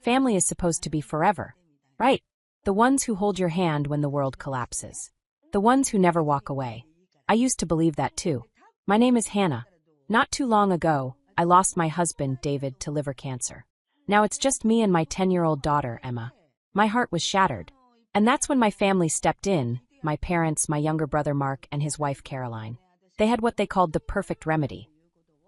Family is supposed to be forever, right? The ones who hold your hand when the world collapses. The ones who never walk away. I used to believe that too. My name is Hannah. Not too long ago, I lost my husband, David, to liver cancer. Now it's just me and my 10-year-old daughter, Emma. My heart was shattered. And that's when my family stepped in, my parents, my younger brother Mark, and his wife Caroline. They had what they called the perfect remedy.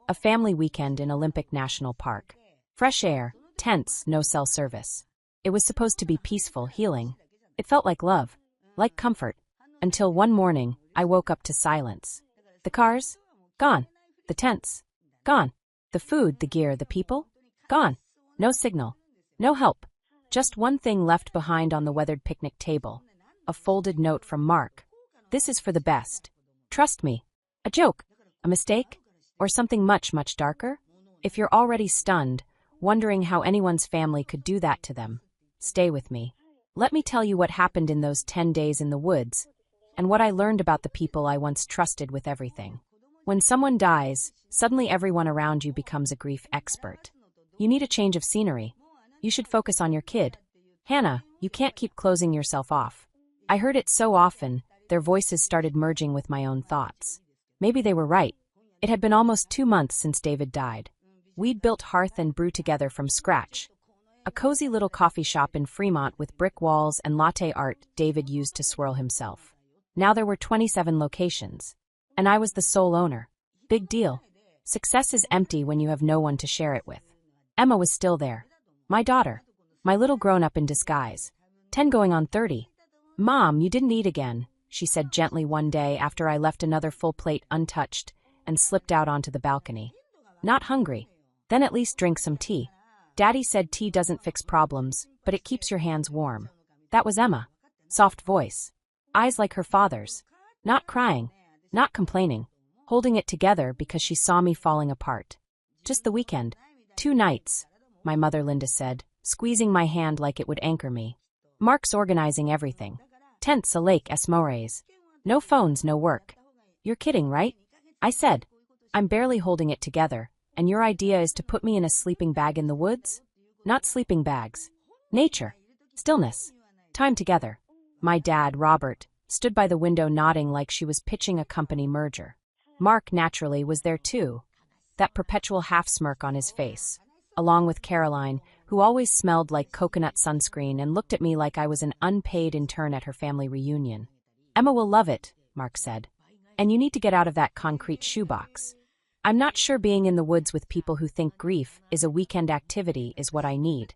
A family weekend in Olympic National Park. Fresh air, tents, no cell service. It was supposed to be peaceful, healing. It felt like love, like comfort. Until one morning, I woke up to silence. The cars? Gone. The tents? Gone. The food, the gear, the people? Gone. No signal. No help. Just one thing left behind on the weathered picnic table. A folded note from Mark. This is for the best. Trust me. A joke? A mistake? Or something much, much darker? If you're already stunned, wondering how anyone's family could do that to them, stay with me. Let me tell you what happened in those 10 days in the woods, and what I learned about the people I once trusted with everything. When someone dies, suddenly everyone around you becomes a grief expert. You need a change of scenery. You should focus on your kid. Hannah, you can't keep closing yourself off. I heard it so often, their voices started merging with my own thoughts. Maybe they were right. It had been almost 2 months since David died. We'd built Hearth and Brew together from scratch. A cozy little coffee shop in Fremont with brick walls and latte art David used to swirl himself. Now there were 27 locations. And I was the sole owner. Big deal. Success is empty when you have no one to share it with. Emma was still there. My daughter. My little grown-up in disguise. 10 going on 30. Mom, you didn't eat again, she said gently one day after I left another full plate untouched and slipped out onto the balcony. Not hungry. Then at least drink some tea. Daddy said tea doesn't fix problems, but it keeps your hands warm. That was Emma. Soft voice. Eyes like her father's. Not crying. Not complaining. Holding it together because she saw me falling apart. Just the weekend. 2 nights, my mother Linda said, squeezing my hand like it would anchor me. Mark's organizing everything. Tents, a lake, Esmores. No phones, no work. You're kidding, right? I said. I'm barely holding it together, and your idea is to put me in a sleeping bag in the woods? Not sleeping bags. Nature. Stillness. Time together. My dad, Robert, stood by the window nodding like she was pitching a company merger. Mark, naturally, was there too, that perpetual half-smirk on his face, along with Caroline, who always smelled like coconut sunscreen and looked at me like I was an unpaid intern at her family reunion. Emma will love it, Mark said. And you need to get out of that concrete shoebox. I'm not sure being in the woods with people who think grief is a weekend activity is what I need.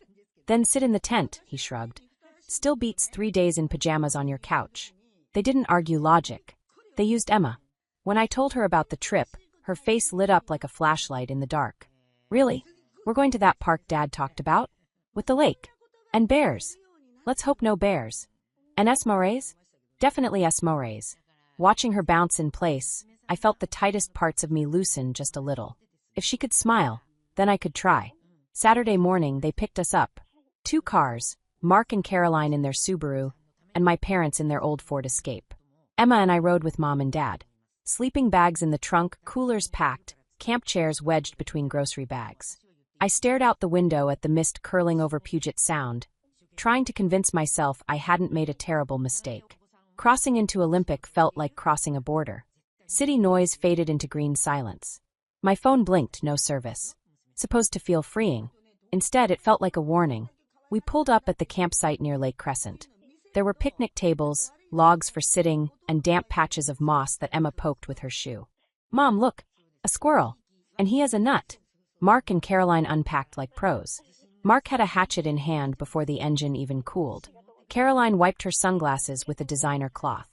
Then sit in the tent, he shrugged. Still beats 3 days in pajamas on your couch. They didn't argue logic. They used Emma. When I told her about the trip, her face lit up like a flashlight in the dark. Really? We're going to that park Dad talked about? With the lake? And bears? Let's hope no bears. And Esmores? Definitely Esmores. Watching her bounce in place, I felt the tightest parts of me loosen just a little. If she could smile, then I could try. Saturday morning, they picked us up. 2 cars, Mark and Caroline in their Subaru, and my parents in their old Ford Escape. Emma and I rode with Mom and Dad. Sleeping bags in the trunk, coolers packed, camp chairs wedged between grocery bags. I stared out the window at the mist curling over Puget Sound, trying to convince myself I hadn't made a terrible mistake. Crossing into Olympic felt like crossing a border. City noise faded into green silence. My phone blinked, no service. Supposed to feel freeing. Instead, it felt like a warning. We pulled up at the campsite near Lake Crescent. There were picnic tables, logs for sitting, and damp patches of moss that Emma poked with her shoe. Mom, look! A squirrel! And he has a nut! Mark and Caroline unpacked like pros. Mark had a hatchet in hand before the engine even cooled. Caroline wiped her sunglasses with a designer cloth.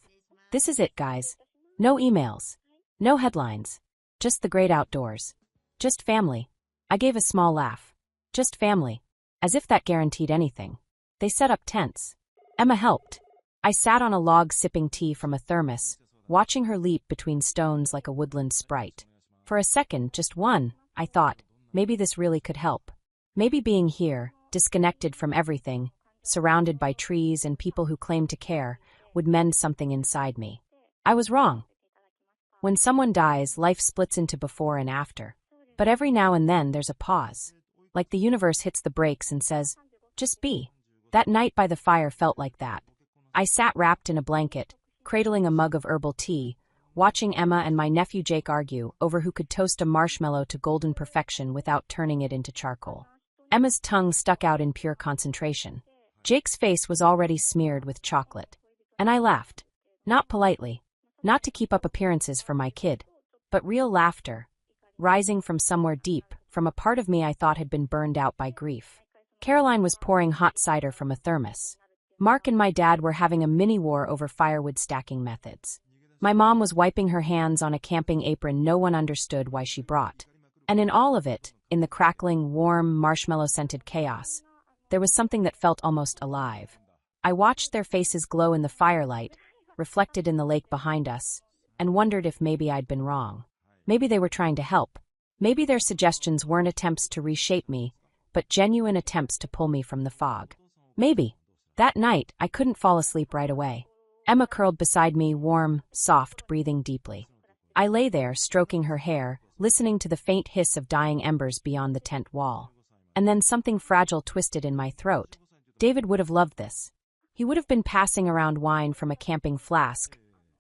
This is it, guys. No emails. No headlines. Just the great outdoors. Just family. I gave a small laugh. Just family. As if that guaranteed anything. They set up tents. Emma helped. I sat on a log sipping tea from a thermos, watching her leap between stones like a woodland sprite. For a second, just one, I thought, maybe this really could help. Maybe being here, disconnected from everything, surrounded by trees and people who claimed to care, would mend something inside me. I was wrong. When someone dies, life splits into before and after. But every now and then there's a pause. Like the universe hits the brakes and says, Just be. That night by the fire felt like that. I sat wrapped in a blanket, cradling a mug of herbal tea, watching Emma and my nephew Jake argue over who could toast a marshmallow to golden perfection without turning it into charcoal. Emma's tongue stuck out in pure concentration. Jake's face was already smeared with chocolate. And I laughed. Not politely. Not to keep up appearances for my kid. But real laughter. Rising from somewhere deep, from a part of me I thought had been burned out by grief. Caroline was pouring hot cider from a thermos. Mark and my dad were having a mini-war over firewood stacking methods. My mom was wiping her hands on a camping apron no one understood why she brought. And in all of it, in the crackling, warm, marshmallow-scented chaos, there was something that felt almost alive. I watched their faces glow in the firelight, reflected in the lake behind us, and wondered if maybe I'd been wrong. Maybe they were trying to help. Maybe their suggestions weren't attempts to reshape me, but genuine attempts to pull me from the fog. Maybe. That night, I couldn't fall asleep right away. Emma curled beside me, warm, soft, breathing deeply. I lay there, stroking her hair, listening to the faint hiss of dying embers beyond the tent wall. And then something fragile twisted in my throat. David would have loved this. He would have been passing around wine from a camping flask,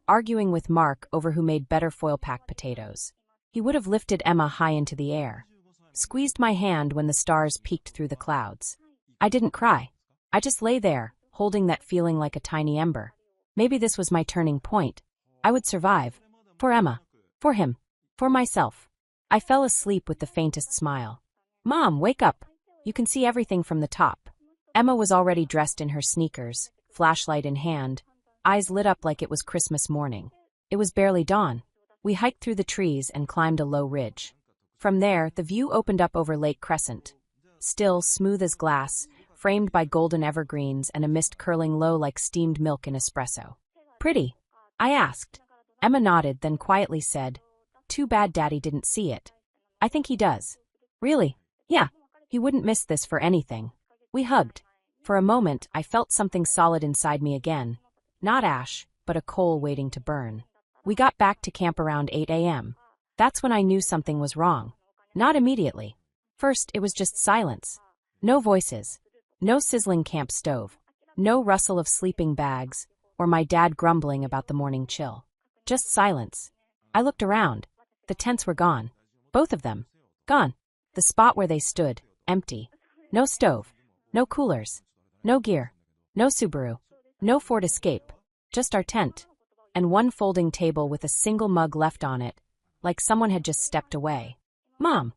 arguing with Mark over who made better foil-pack potatoes. He would have lifted Emma high into the air, squeezed my hand when the stars peeked through the clouds. I didn't cry. I just lay there, holding that feeling like a tiny ember. Maybe this was my turning point. I would survive. For Emma. For him. For myself. I fell asleep with the faintest smile. "Mom, wake up. You can see everything from the top." Emma was already dressed in her sneakers, flashlight in hand, eyes lit up like it was Christmas morning. It was barely dawn. We hiked through the trees and climbed a low ridge. From there, the view opened up over Lake Crescent. Still, smooth as glass, framed by golden evergreens and a mist curling low like steamed milk in espresso. "Pretty?" I asked. Emma nodded, then quietly said, "Too bad Daddy didn't see it." "I think he does." "Really?" "Yeah. He wouldn't miss this for anything." We hugged. For a moment, I felt something solid inside me again. Not ash, but a coal waiting to burn. We got back to camp around 8 a.m. That's when I knew something was wrong. Not immediately. First, it was just silence. No voices. No sizzling camp stove. No rustle of sleeping bags, or my dad grumbling about the morning chill. Just silence. I looked around. The tents were gone. Both of them. Gone. The spot where they stood, empty. No stove. No coolers. No gear. No Subaru. No Ford Escape. Just our tent. And one folding table with a single mug left on it, like someone had just stepped away. "Mom."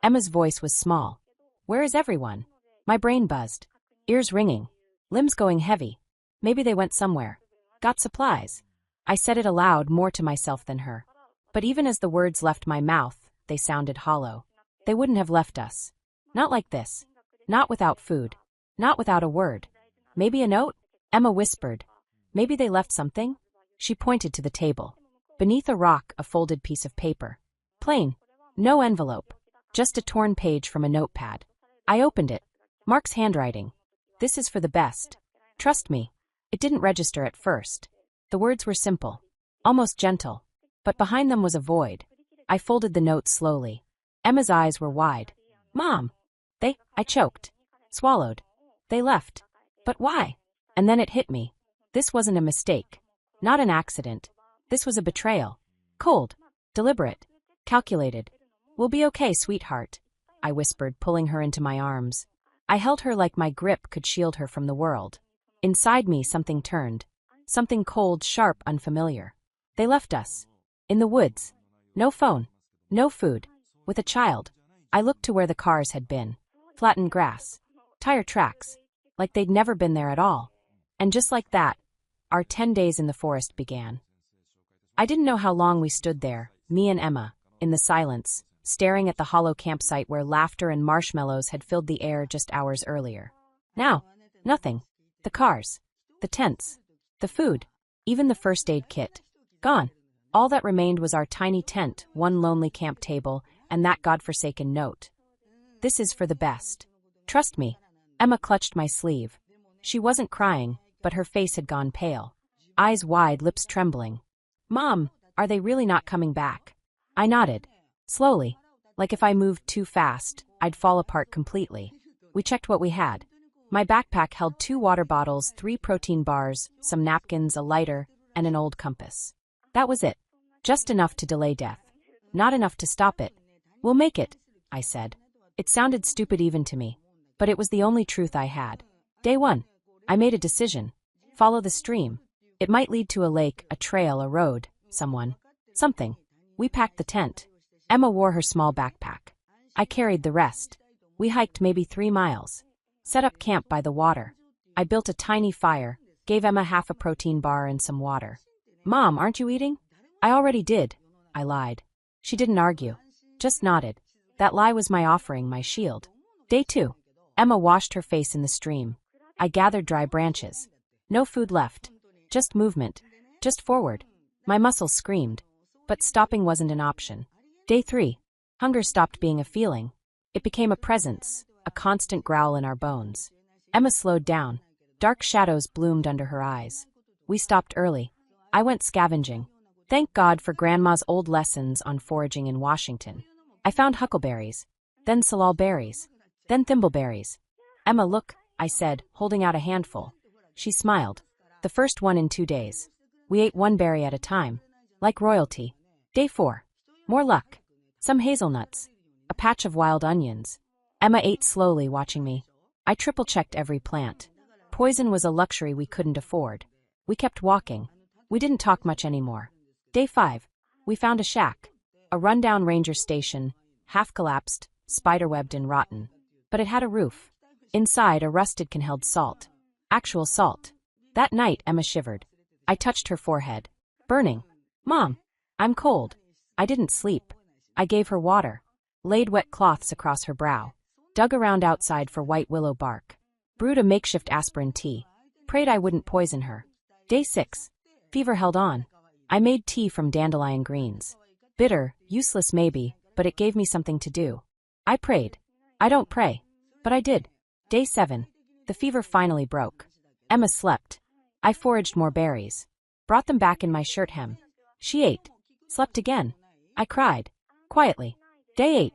Emma's voice was small. "Where is everyone?" My brain buzzed. Ears ringing. Limbs going heavy. Maybe they went somewhere. Got supplies. I said it aloud, more to myself than her. But even as the words left my mouth, they sounded hollow. They wouldn't have left us. Not like this. Not without food. Not without a word. "Maybe a note?" Emma whispered. "Maybe they left something?" She pointed to the table. Beneath a rock, a folded piece of paper. Plain. No envelope. Just a torn page from a notepad. I opened it. Mark's handwriting. "This is for the best. Trust me." It didn't register at first. The words were simple. Almost gentle. But behind them was a void. I folded the note slowly. Emma's eyes were wide. "Mom." I choked. Swallowed. "They left. But why?" And then it hit me. This wasn't a mistake. Not an accident. This was a betrayal. Cold. Deliberate. Calculated. "We'll be okay, sweetheart," I whispered, pulling her into my arms. I held her like my grip could shield her from the world. Inside me, something turned. Something cold, sharp, unfamiliar. They left us. In the woods. No phone. No food. With a child. I looked to where the cars had been. Flattened grass. Tire tracks. Like they'd never been there at all. And just like that, our 10 days in the forest began. I didn't know how long we stood there, me and Emma, in the silence, staring at the hollow campsite where laughter and marshmallows had filled the air just hours earlier. Now, nothing. The cars. The tents. The food. Even the first aid kit. Gone. All that remained was our tiny tent, one lonely camp table, and that godforsaken note. "This is for the best. Trust me." Emma clutched my sleeve. She wasn't crying, but her face had gone pale. Eyes wide, lips trembling. "Mom, are they really not coming back?" I nodded. Slowly. Like if I moved too fast, I'd fall apart completely. We checked what we had. My backpack held 2 water bottles, 3 protein bars, some napkins, a lighter, and an old compass. That was it. Just enough to delay death. Not enough to stop it. We'll make it, I said. It sounded stupid even to me, but it was the only truth I had. Day 1. I made a decision. Follow the stream. It might lead to a lake, a trail, a road, someone. Something. We packed the tent. Emma wore her small backpack. I carried the rest. We hiked maybe 3 miles. Set up camp by the water. I built a tiny fire, gave Emma half a protein bar and some water. Mom, aren't you eating? I already did, I lied. She didn't argue. Just nodded. That lie was my offering, my shield. Day 2. Emma washed her face in the stream. I gathered dry branches. No food left. Just movement. Just forward. My muscles screamed. But stopping wasn't an option. Day 3. Hunger stopped being a feeling. It became a presence, a constant growl in our bones. Emma slowed down. Dark shadows bloomed under her eyes. We stopped early. I went scavenging. Thank God for Grandma's old lessons on foraging in Washington. I found huckleberries, then salal berries, then thimbleberries. Emma, look, I said, holding out a handful. She smiled. The first one in 2 days. We ate 1 berry at a time. Like royalty. Day 4. More luck. Some hazelnuts. A patch of wild onions. Emma ate slowly, watching me. I triple-checked every plant. Poison was a luxury we couldn't afford. We kept walking. We didn't talk much anymore. Day 5. We found a shack. A rundown ranger station, half collapsed, spiderwebbed and rotten. But it had a roof. Inside, a rusted can held salt. Actual salt. That night, Emma shivered. I touched her forehead. Burning. Mom, I'm cold. I didn't sleep. I gave her water. Laid wet cloths across her brow. Dug around outside for white willow bark. Brewed a makeshift aspirin tea. Prayed I wouldn't poison her. Day 6. Fever held on. I made tea from dandelion greens. Bitter, useless maybe, but it gave me something to do. I prayed. I don't pray. But I did. Day 7. The fever finally broke. Emma slept. I foraged more berries. Brought them back in my shirt hem. She ate. Slept again. I cried. Quietly. Day 8.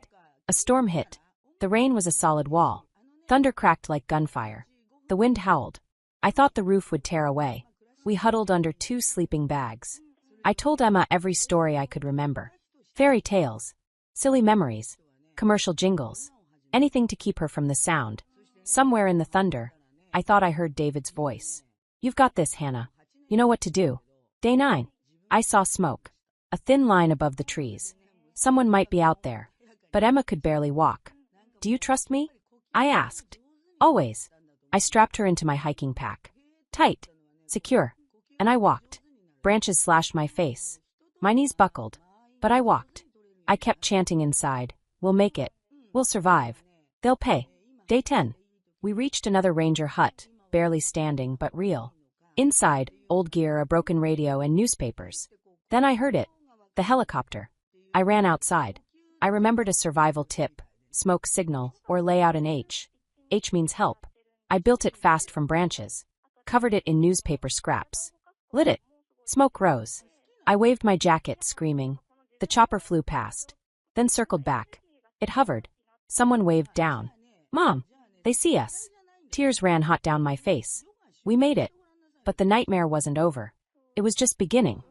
A storm hit. The rain was a solid wall. Thunder cracked like gunfire. The wind howled. I thought the roof would tear away. We huddled under 2 sleeping bags. I told Emma every story I could remember. Fairy tales. Silly memories. Commercial jingles. Anything to keep her from the sound. Somewhere in the thunder, I thought I heard David's voice. You've got this, Hannah. You know what to do. Day 9. I saw smoke. A thin line above the trees. Someone might be out there. But Emma could barely walk. Do you trust me? I asked. Always. I strapped her into my hiking pack. Tight. Secure. And I walked. Branches slashed my face. My knees buckled. But I walked. I kept chanting inside. We'll make it. We'll survive. They'll pay. Day 10. We reached another ranger hut, barely standing but real. Inside, old gear, a broken radio, and newspapers. Then I heard it. The helicopter. I ran outside. I remembered a survival tip, smoke signal, or lay out an H. H means help. I built it fast from branches. Covered it in newspaper scraps. Lit it. Smoke rose. I waved my jacket, screaming. The chopper flew past. Then circled back. It hovered. Someone waved down. Mom! They see us. Tears ran hot down my face. We made it. But the nightmare wasn't over. It was just beginning.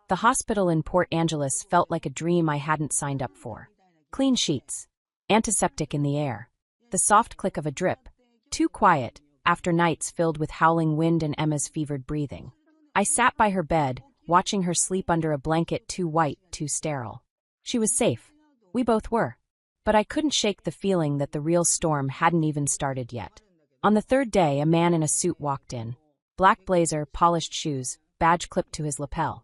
The hospital in Port Angeles felt like a dream I hadn't signed up for. Clean sheets. Antiseptic in the air. The soft click of a drip. Too quiet, after nights filled with howling wind and Emma's fevered breathing. I sat by her bed, watching her sleep under a blanket too white, too sterile. She was safe. We both were. But I couldn't shake the feeling that the real storm hadn't even started yet. On the 3rd day, a man in a suit walked in. Black blazer, polished shoes, badge clipped to his lapel.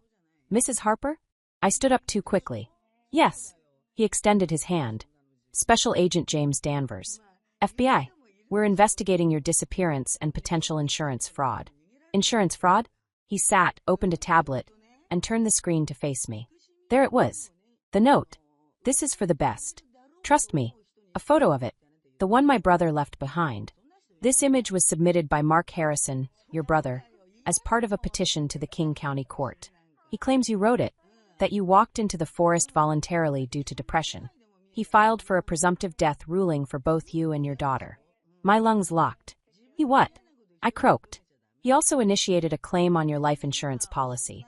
Mrs. Harper? I stood up too quickly. Yes. He extended his hand. Special Agent James Danvers. FBI. We're investigating your disappearance and potential insurance fraud. Insurance fraud? He sat, opened a tablet, and turned the screen to face me. There it was. The note. This is for the best. Trust me. A photo of it. The one my brother left behind. This image was submitted by Mark Harrison, your brother, as part of a petition to the King County Court. He claims you wrote it, that you walked into the forest voluntarily due to depression. He filed for a presumptive death ruling for both you and your daughter. My lungs locked. He what? I croaked. He also initiated a claim on your life insurance policy.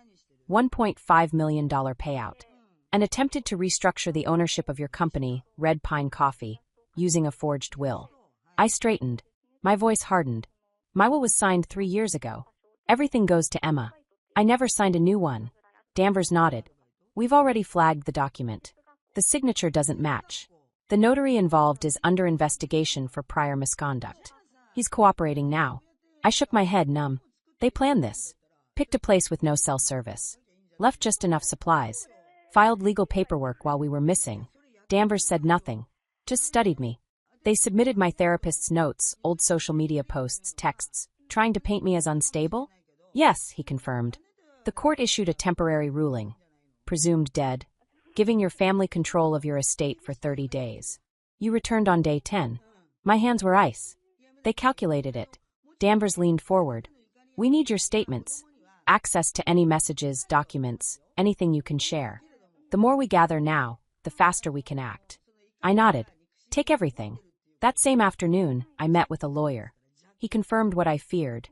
$1.5 million payout. And attempted to restructure the ownership of your company, Red Pine Coffee, using a forged will. I straightened. My voice hardened. My will was signed 3 years ago. Everything goes to Emma. I never signed a new one. Danvers nodded. We've already flagged the document. The signature doesn't match. The notary involved is under investigation for prior misconduct. He's cooperating now. I shook my head numb. They planned this. Picked a place with no cell service. Left just enough supplies. Filed legal paperwork while we were missing. Danvers said nothing. Just studied me. They submitted my therapist's notes, old social media posts, texts, trying to paint me as unstable? Yes, he confirmed. The court issued a temporary ruling. Presumed dead. Giving your family control of your estate for 30 days. You returned on day 10. My hands were ice. They calculated it. Danvers leaned forward. We need your statements. Access to any messages, documents, anything you can share. The more we gather now, the faster we can act. I nodded. Take everything. That same afternoon, I met with a lawyer. He confirmed what I feared.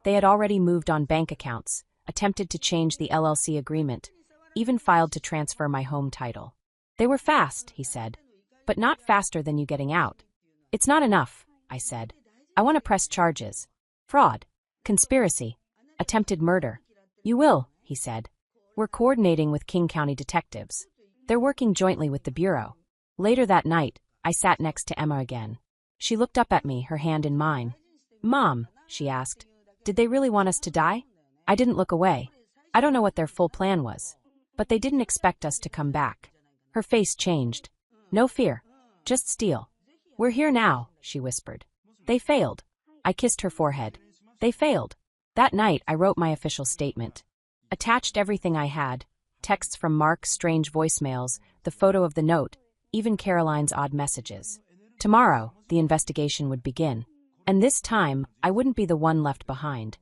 They had already moved on bank accounts, attempted to change the LLC agreement, even filed to transfer my home title. They were fast, he said, but not faster than you getting out. It's not enough, I said. I want to press charges. Fraud. Conspiracy. Attempted murder. You will, he said. We're coordinating with King County detectives. They're working jointly with the Bureau. Later that night, I sat next to Emma again. She looked up at me, her hand in mine. Mom, she asked, did they really want us to die? I didn't look away. I don't know what their full plan was. But they didn't expect us to come back. Her face changed. No fear. Just steel. We're here now, she whispered. They failed. I kissed her forehead. They failed. That night, I wrote my official statement. Attached everything I had. Texts from Mark, strange voicemails, the photo of the note, even Caroline's odd messages. Tomorrow, the investigation would begin. And this time, I wouldn't be the one left behind.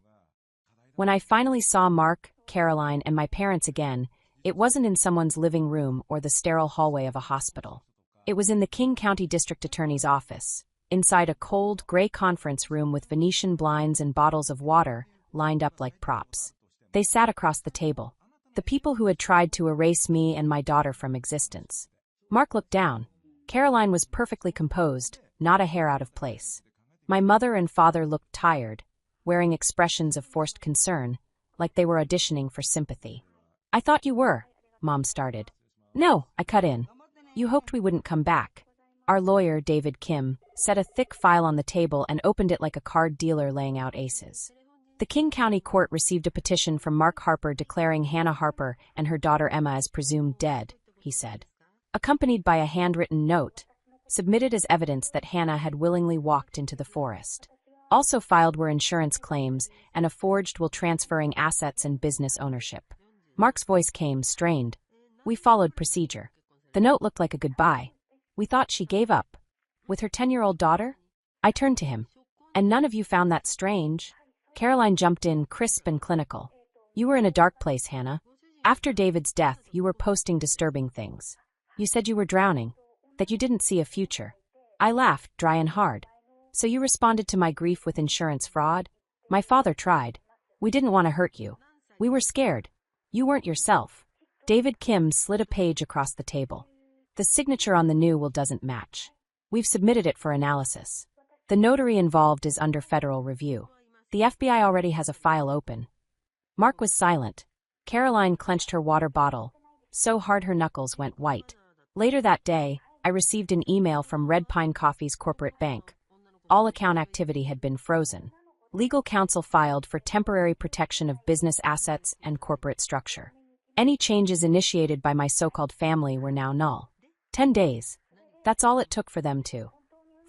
When I finally saw Mark, Caroline, and my parents again, it wasn't in someone's living room or the sterile hallway of a hospital. It was in the King County District Attorney's office, inside a cold, gray conference room with Venetian blinds and bottles of water lined up like props. They sat across the table. The people who had tried to erase me and my daughter from existence. Mark looked down. Caroline was perfectly composed, not a hair out of place. My mother and father looked tired, wearing expressions of forced concern, like they were auditioning for sympathy. I thought you were, Mom started. No, I cut in. You hoped we wouldn't come back. Our lawyer, David Kim, set a thick file on the table and opened it like a card dealer laying out aces. The King County Court received a petition from Mark Harper declaring Hannah Harper and her daughter Emma as presumed dead, he said. Accompanied by a handwritten note, submitted as evidence that Hannah had willingly walked into the forest. Also filed were insurance claims and a forged will transferring assets and business ownership. Mark's voice came, strained. We followed procedure. The note looked like a goodbye. We thought she gave up. With her 10-year-old daughter? I turned to him. And none of you found that strange? Caroline jumped in, crisp and clinical. You were in a dark place, Hannah. After David's death, you were posting disturbing things. You said you were drowning, that you didn't see a future. I laughed, dry and hard. So you responded to my grief with insurance fraud? My father tried. We didn't want to hurt you. We were scared. You weren't yourself. David Kim slid a page across the table. The signature on the new will doesn't match. We've submitted it for analysis. The notary involved is under federal review. The FBI already has a file open. Mark was silent. Caroline clenched her water bottle, so hard her knuckles went white. Later that day, I received an email from Red Pine Coffee's corporate bank. All account activity had been frozen. Legal counsel filed for temporary protection of business assets and corporate structure. Any changes initiated by my so-called family were now null. 10 days. That's all it took for them to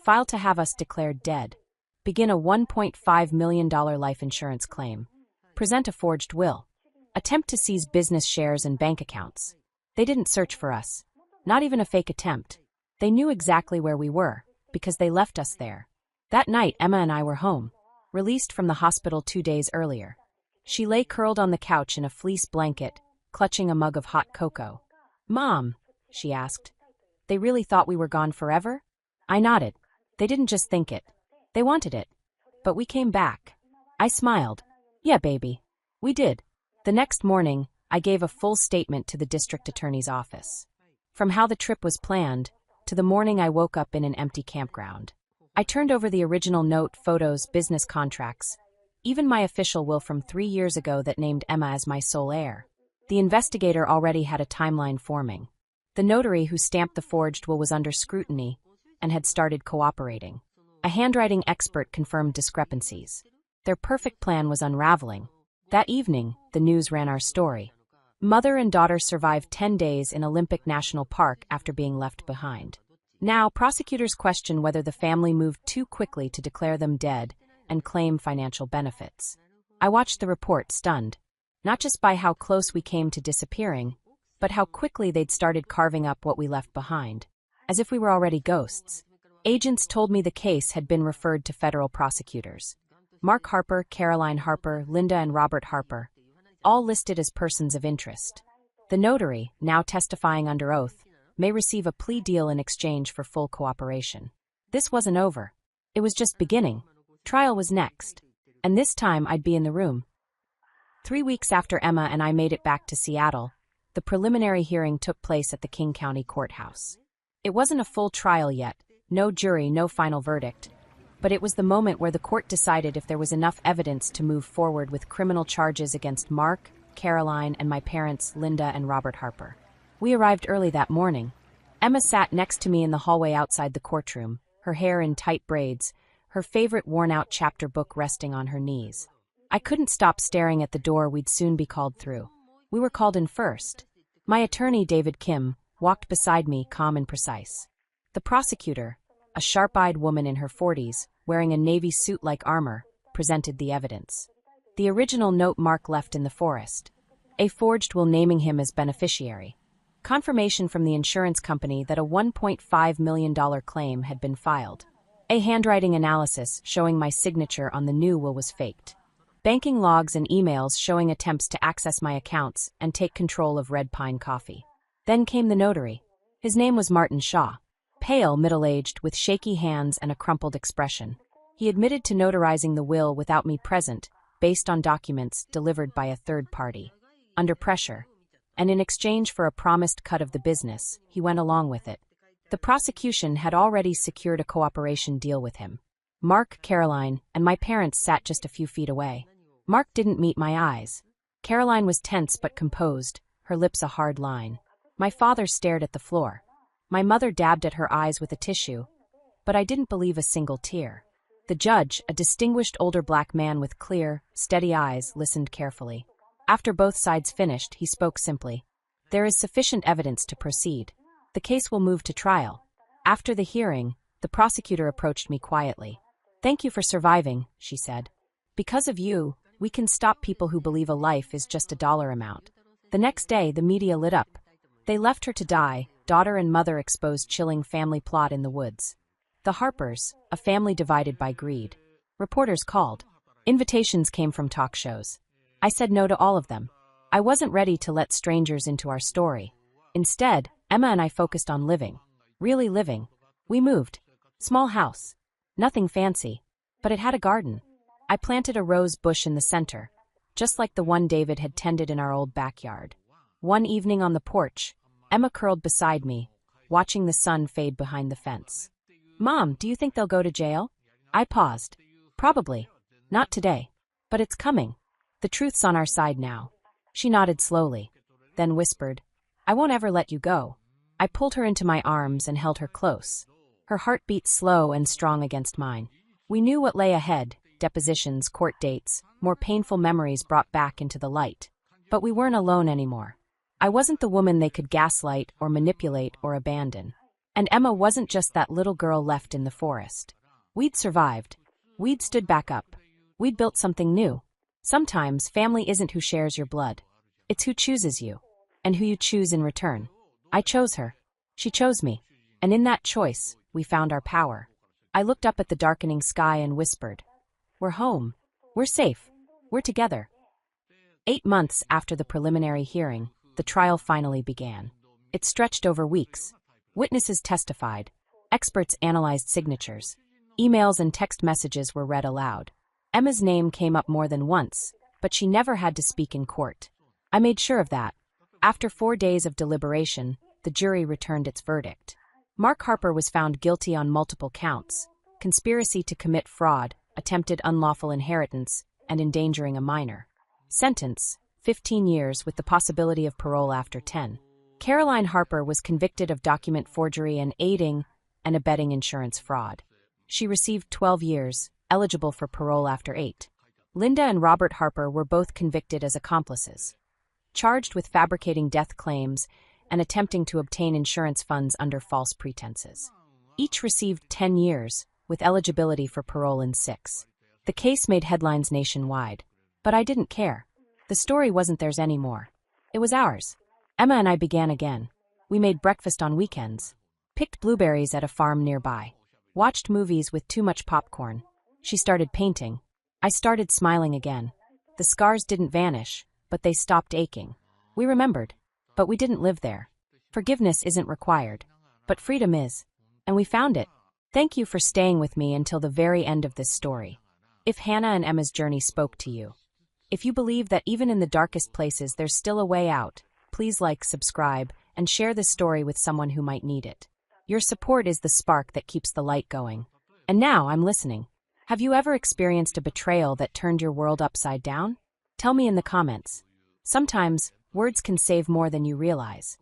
file to have us declared dead. Begin a $1.5 million life insurance claim. Present a forged will. Attempt to seize business shares and bank accounts. They didn't search for us. Not even a fake attempt. They knew exactly where we were, because they left us there. That night, Emma and I were home. Released from the hospital 2 days earlier. She lay curled on the couch in a fleece blanket, clutching a mug of hot cocoa. Mom, she asked, they really thought we were gone forever? I nodded. They didn't just think it. They wanted it. But we came back. I smiled. Yeah, baby. We did. The next morning, I gave a full statement to the district attorney's office. From how the trip was planned, to the morning I woke up in an empty campground. I turned over the original note, photos, business contracts, even my official will from 3 years ago that named Emma as my sole heir. The investigator already had a timeline forming. The notary who stamped the forged will was under scrutiny and had started cooperating. A handwriting expert confirmed discrepancies. Their perfect plan was unraveling. That evening, the news ran our story. Mother and daughter survived 10 days in Olympic National Park after being left behind. Now, prosecutors question whether the family moved too quickly to declare them dead and claim financial benefits. I watched the report stunned, not just by how close we came to disappearing, but how quickly they'd started carving up what we left behind, as if we were already ghosts. Agents told me the case had been referred to federal prosecutors. Mark Harper, Caroline Harper, Linda and Robert Harper, all listed as persons of interest. The notary, now testifying under oath, may receive a plea deal in exchange for full cooperation. This wasn't over. It was just beginning. Trial was next. And this time I'd be in the room. 3 weeks after Emma and I made it back to Seattle, the preliminary hearing took place at the King County Courthouse. It wasn't a full trial yet, no jury, no final verdict, but it was the moment where the court decided if there was enough evidence to move forward with criminal charges against Mark, Caroline, and my parents, Linda and Robert Harper. We arrived early that morning. Emma sat next to me in the hallway outside the courtroom, her hair in tight braids, her favorite worn-out chapter book resting on her knees. I couldn't stop staring at the door we'd soon be called through. We were called in first. My attorney, David Kim, walked beside me, calm and precise. The prosecutor, a sharp-eyed woman in her 40s, wearing a navy suit-like armor, presented the evidence. The original note Mark left in the forest. A forged will naming him as beneficiary. Confirmation from the insurance company that a $1.5 million claim had been filed. A handwriting analysis showing my signature on the new will was faked. Banking logs and emails showing attempts to access my accounts and take control of Red Pine Coffee. Then came the notary. His name was Martin Shaw. Pale, middle-aged, with shaky hands and a crumpled expression. He admitted to notarizing the will without me present, based on documents delivered by a third party. Under pressure, and in exchange for a promised cut of the business, he went along with it. The prosecution had already secured a cooperation deal with him. Mark, Caroline, and my parents sat just a few feet away. Mark didn't meet my eyes. Caroline was tense but composed, her lips a hard line. My father stared at the floor. My mother dabbed at her eyes with a tissue, but I didn't believe a single tear. The judge, a distinguished older black man with clear, steady eyes, listened carefully. After both sides finished, he spoke simply. There is sufficient evidence to proceed. The case will move to trial. After the hearing, the prosecutor approached me quietly. Thank you for surviving, she said. Because of you, we can stop people who believe a life is just a dollar amount. The next day, the media lit up. They left her to die. Daughter and mother exposed chilling family plot in the woods. The Harpers, a family divided by greed. Reporters called. Invitations came from talk shows. I said no to all of them. I wasn't ready to let strangers into our story. Instead, Emma and I focused on living. Really living. We moved. Small house. Nothing fancy. But it had a garden. I planted a rose bush in the center, just like the one David had tended in our old backyard. One evening on the porch, Emma curled beside me, watching the sun fade behind the fence. Mom, do you think they'll go to jail? I paused. Probably. Not today. But it's coming. The truth's on our side now. She nodded slowly, then whispered, I won't ever let you go. I pulled her into my arms and held her close. Her heart beat slow and strong against mine. We knew what lay ahead. Depositions, court dates, more painful memories brought back into the light. But we weren't alone anymore. I wasn't the woman they could gaslight or manipulate or abandon. And Emma wasn't just that little girl left in the forest. We'd survived. We'd stood back up. We'd built something new. Sometimes family isn't who shares your blood. It's who chooses you. And who you choose in return. I chose her. She chose me. And in that choice, we found our power. I looked up at the darkening sky and whispered, We're home. We're safe. We're together. 8 months after the preliminary hearing, the trial finally began. It stretched over weeks. Witnesses testified. Experts analyzed signatures. Emails and text messages were read aloud. Emma's name came up more than once, but she never had to speak in court. I made sure of that. After 4 days of deliberation, the jury returned its verdict. Mark Harper was found guilty on multiple counts: conspiracy to commit fraud, attempted unlawful inheritance, and endangering a minor. Sentence: 15 years with the possibility of parole after 10. Caroline Harper was convicted of document forgery and aiding and abetting insurance fraud. She received 12 years, eligible for parole after 8. Linda and Robert Harper were both convicted as accomplices, charged with fabricating death claims and attempting to obtain insurance funds under false pretenses. Each received 10 years, with eligibility for parole in 6. The case made headlines nationwide. But I didn't care. The story wasn't theirs anymore. It was ours. Emma and I began again. We made breakfast on weekends, picked blueberries at a farm nearby, watched movies with too much popcorn. She started painting. I started smiling again. The scars didn't vanish, but they stopped aching. We remembered, but we didn't live there. Forgiveness isn't required, but freedom is. And we found it. Thank you for staying with me until the very end of this story. If Hannah and Emma's journey spoke to you, if you believe that even in the darkest places there's still a way out, please like, subscribe, and share this story with someone who might need it. Your support is the spark that keeps the light going. And now I'm listening. Have you ever experienced a betrayal that turned your world upside down? Tell me in the comments. Sometimes, words can save more than you realize.